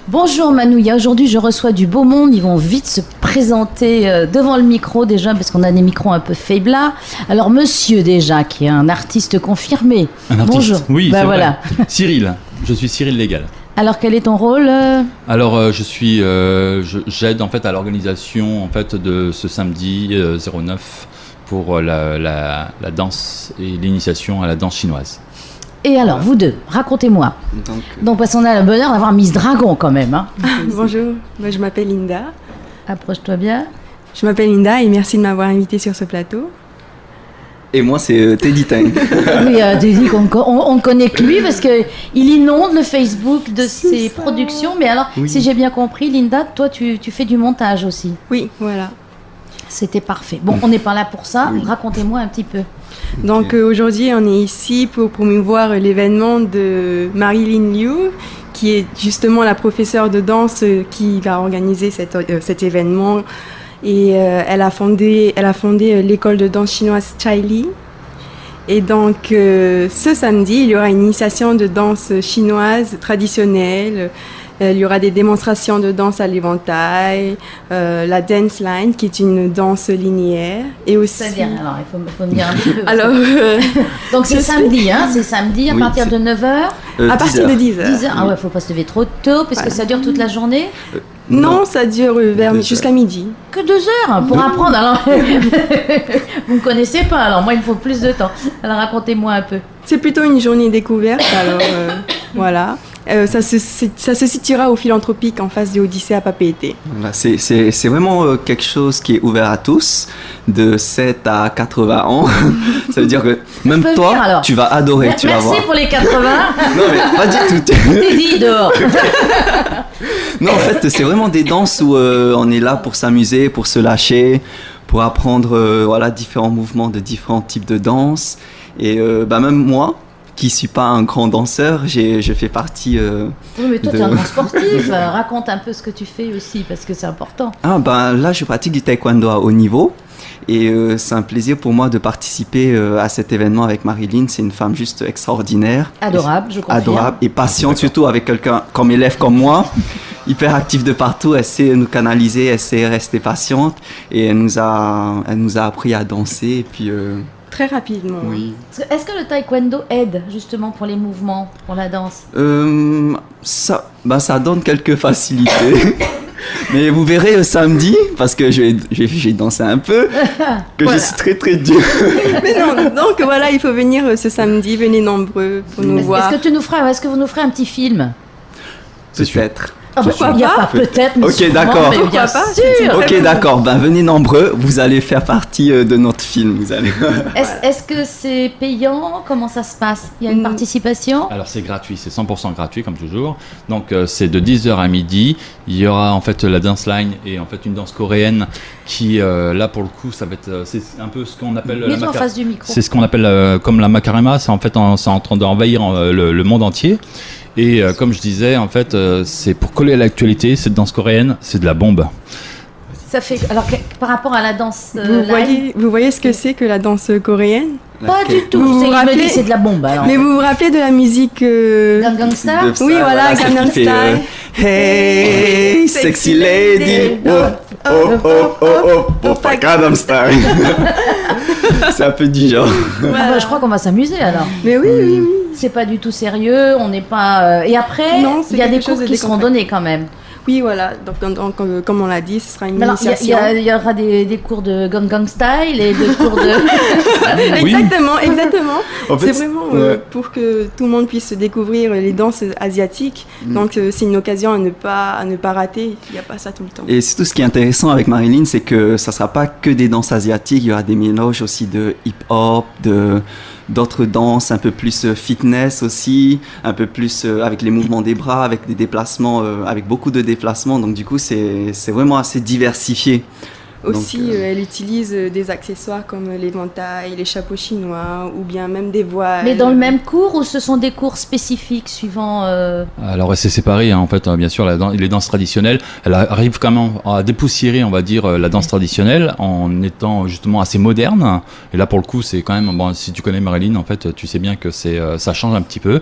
Bonjour Manouya, aujourd'hui je reçois du beau monde, ils vont vite se présenter devant le micro déjà parce qu'on a des micros un peu faiblards. Alors monsieur déjà qui est un artiste confirmé. Un artiste. Bonjour. Oui, c'est voilà. vrai. Cyril, je suis Cyril Légal. Alors quel est ton rôle Alors j'aide en fait à l'organisation en fait de ce samedi 09 pour la danse et l'initiation à la danse chinoise. Et alors vous deux, racontez-moi. Donc parce qu'on a le bonheur d'avoir Miss Dragon quand même. Hein. Bonjour, moi je m'appelle Linda. Approche-toi bien. Je m'appelle Linda et merci de m'avoir invitée sur ce plateau. Et moi, c'est Teddy Tang. Oui, Teddy, on connaît que lui parce qu'il inonde le Facebook de ses productions. Mais alors, si j'ai bien compris, Linda, toi, tu fais du montage aussi. Oui, voilà. C'était parfait. Bon, on n'est pas là pour ça. Oui. Racontez-moi un petit peu. Donc aujourd'hui, on est ici pour promouvoir l'événement de Marilyn Liu, qui est justement la professeure de danse qui va organiser cet événement. Et elle a fondé l'école de danse chinoise Chai Li. Et donc ce samedi, il y aura une initiation de danse chinoise traditionnelle. Il y aura des démonstrations de danse à l'éventail, la dance line qui est une danse linéaire et aussi. C'est-à-dire, alors il faut me dire un petit peu. Alors, donc c'est samedi, hein, c'est samedi à partir de 9h. À partir de 10h. 10h. Ah ouais, faut pas se lever trop tôt parce que ça dure toute la journée. Non, ça dure jusqu'à midi. Que 2 heures pour apprendre. Alors, vous ne connaissez pas. Alors moi, il me faut plus de temps. Alors racontez-moi un peu. C'est plutôt une journée découverte. Alors voilà. Ça se situera au Philanthropique en face de Odyssée à Papeete. Voilà, c'est vraiment quelque chose qui est ouvert à tous, de 7 à 80 ans. Ça veut dire que même toi, venir, tu vas adorer. Merci tu vas voir. Pour les 80. Non, mais pas du tout. T'es dit dehors. Non, en fait, c'est vraiment des danses où on est là pour s'amuser, pour se lâcher, pour apprendre différents mouvements de différents types de danse. Et même moi, qui ne suis pas un grand danseur, je fais partie oui, mais toi, tu es un grand sportif. Raconte un peu ce que tu fais aussi, parce que c'est important. Là, je pratique du taekwondo à haut niveau. Et c'est un plaisir pour moi de participer à cet événement avec Marilyn. C'est une femme juste extraordinaire. Adorable, je confirme. Adorable et patiente, surtout avec quelqu'un comme élève comme moi. Hyper active de partout, elle sait nous canaliser, elle sait rester patiente. Et elle nous a appris à danser. Et puis... Très rapidement. Oui. Est-ce que le taekwondo aide justement pour les mouvements, pour la danse ça donne quelques facilités. Mais vous verrez samedi, parce que j'ai dansé un peu, que je suis très très dur. Mais non, donc voilà, il faut venir ce samedi, venez nombreux pour nous voir. Est-ce que vous nous ferez un petit film? Peut-être. Pourquoi pas? Il n'y a pas peut-être, mais ok, d'accord. Mais bien sûr. Ok, d'accord. Venez nombreux. Vous allez faire partie de notre film. Vous allez. Est-ce que c'est payant? Comment ça se passe? Il y a une participation? Alors c'est gratuit, c'est 100% gratuit comme toujours. Donc c'est de 10h à midi. Il y aura en fait la dance line et en fait une danse coréenne qui là pour le coup ça va être c'est un peu ce qu'on appelle en face du micro. C'est ce qu'on appelle comme la Macarena. C'est en fait c'est en train d'envahir le monde entier. Et comme je disais, en fait, c'est pour coller à l'actualité, cette danse coréenne, c'est de la bombe. Ça fait, alors par rapport à la danse vous voyez ce que c'est que la danse coréenne? Pas du tout, je me dis que c'est de la bombe. Alors. Mais vous vous rappelez de la musique Gangnam Style? Oui, voilà, Gangnam Style. Hey, sexy lady, pas Gangnam Style. C'est un peu du genre. Voilà. Je crois qu'on va s'amuser alors. Mais oui. C'est pas du tout sérieux, on n'est pas... Et après, il y a des cours qui seront donnés quand même. Oui, voilà. Donc comme on l'a dit, ce sera une initiation. Il y aura des cours de Gangnam Style et des cours de... Exactement. En fait, c'est vraiment pour que tout le monde puisse découvrir les danses asiatiques. Donc c'est une occasion à ne pas rater. Il n'y a pas ça tout le temps. Et surtout, ce qui est intéressant avec Marilyn, c'est que ça ne sera pas que des danses asiatiques. Il y aura des mélanges aussi de hip-hop, d'autres danses, un peu plus fitness aussi, un peu plus avec les mouvements des bras, avec des déplacements, avec beaucoup de déplacements. Donc du coup, c'est vraiment assez diversifié. Aussi, Donc, elle utilise des accessoires comme l'éventail, les chapeaux chinois ou bien même des voiles. Mais dans le même cours ou ce sont des cours spécifiques suivant Alors c'est séparé, hein, en fait, bien sûr, les danses traditionnelles, elle arrive quand même à dépoussiérer, on va dire, la danse traditionnelle en étant justement assez moderne. Et là, pour le coup, c'est quand même, bon, si tu connais Marilyn, en fait, tu sais bien que ça change un petit peu.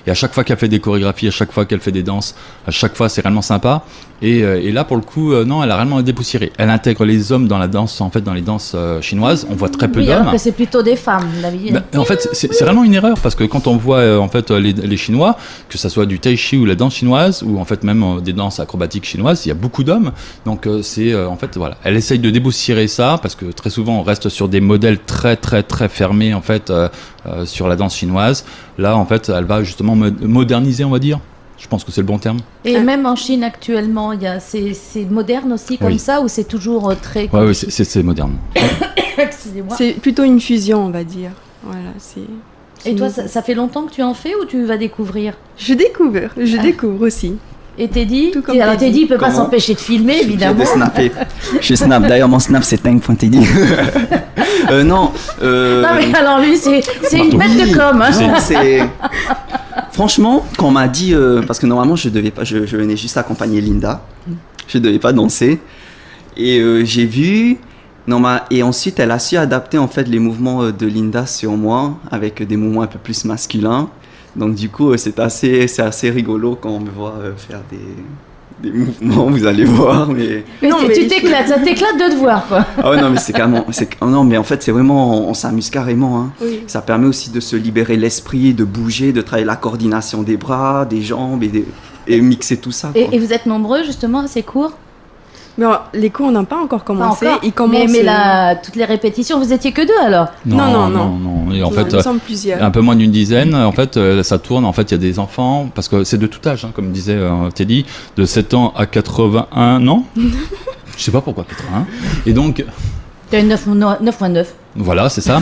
Et à chaque fois qu'elle fait des chorégraphies, à chaque fois qu'elle fait des danses, à chaque fois, c'est réellement sympa. Et là, pour le coup, non, elle a réellement dépoussiéré. Elle intègre les hommes dans la danse, en fait, dans les danses chinoises. On voit très peu oui, d'hommes. alors que c'est plutôt des femmes, d'habitude. En fait, c'est réellement une erreur parce que quand on voit en fait les Chinois, que ça soit du tai chi ou la danse chinoise ou en fait même des danses acrobatiques chinoises, il y a beaucoup d'hommes. Donc c'est en fait voilà, elle essaye de déboussiérer ça parce que très souvent on reste sur des modèles très très très fermés en fait sur la danse chinoise. Là en fait, elle va justement moderniser, on va dire. Je pense que c'est le bon terme. Et même en Chine actuellement, c'est moderne aussi comme Oui. ça ou c'est toujours très... Ouais, c'est moderne. Excusez-moi. C'est plutôt une fusion, on va dire. Voilà, Et toi, ça fait longtemps que tu en fais ou tu vas découvrir? Je découvre aussi. Et Teddy? Tout comme Alors Teddy. Teddy, il peut pas Comment s'empêcher de filmer, évidemment. J'ai snappé. Je snap. D'ailleurs, mon snap, c'est tang.teddy. Non. Non mais alors lui, c'est une bête de com. Hein. Non, c'est... Franchement, quand on m'a dit... parce que normalement, je devais pas... Je venais juste accompagner Linda. Je devais pas danser. Et j'ai vu... Et ensuite, elle a su adapter en fait les mouvements de Linda sur moi avec des mouvements un peu plus masculins. Donc du coup, c'est assez rigolo quand on me voit faire des mouvements, vous allez voir. Mais Mais tu t'éclates, ça t'éclate de te voir quoi. ah ouais, non, mais c'est carrément... Non, mais en fait, c'est vraiment... On s'amuse carrément. Hein. Oui. Ça permet aussi de se libérer l'esprit, de bouger, de travailler la coordination des bras, des jambes et mixer tout ça. Quoi. Et vous êtes nombreux justement à ces cours? Mais alors, les cours n'ont pas encore Pas commencé. encore. Ils commencent. Mais là, toutes les répétitions, vous étiez que deux alors? Non. Et en fait, nous sommes plusieurs. un peu moins d'une dizaine. En fait, ça tourne. En fait, il y a des enfants, parce que c'est de tout âge, hein, comme disait Teddy, de 7 ans à 81 ans. Je sais pas pourquoi 81. Et donc, T'as une 9-9. voilà, c'est ça.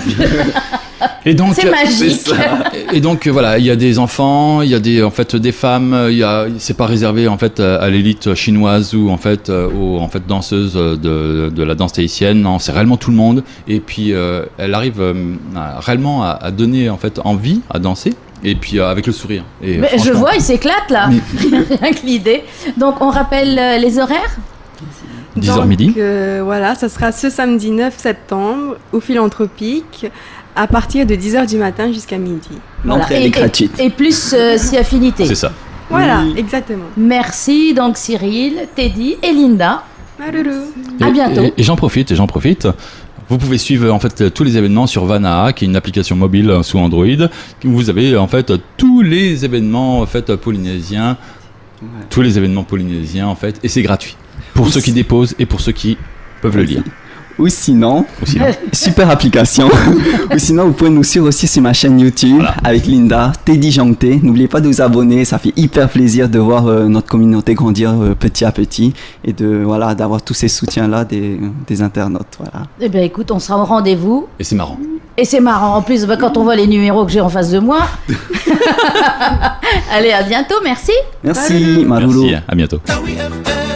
Et donc, C'est magique. et donc voilà, il y a des enfants, il y a des femmes. C'est pas réservé en fait à l'élite chinoise ou en fait aux danseuses de la danse tahitienne. Non, c'est réellement tout le monde. Et puis elle arrive réellement à donner en fait envie à danser. Et puis avec le sourire. Et, Mais je franchement, vois, il s'éclate là. Rien que l'idée. Donc on rappelle les horaires? 10h midi. Voilà, ça sera ce samedi 9 septembre au Philanthropique à partir de 10h du matin jusqu'à midi. L'entrée, elle est gratuite. Et plus si affinité. C'est ça. Voilà, Oui. exactement. Merci donc Cyril, Teddy et Linda. Malheureux. À bientôt. Et j'en profite. Vous pouvez suivre en fait tous les événements sur Vanaa, qui est une application mobile sous Android. Où vous avez en fait tous les événements en fait polynésiens, tous les événements polynésiens en fait, et c'est gratuit pour ceux qui déposent et pour ceux qui peuvent le lire. Ou sinon, super application. Ou sinon, vous pouvez nous suivre aussi sur ma chaîne YouTube avec Linda, Teddy Jangté. N'oubliez pas de vous abonner, ça fait hyper plaisir de voir notre communauté grandir petit à petit et d'avoir tous ces soutiens-là des internautes. Voilà. Eh bien écoute, on sera au rendez-vous. Et c'est marrant. Et c'est marrant, en plus, quand on voit les numéros que j'ai en face de moi. Allez, à bientôt, merci. Merci, Marulu. Merci, à bientôt. WFM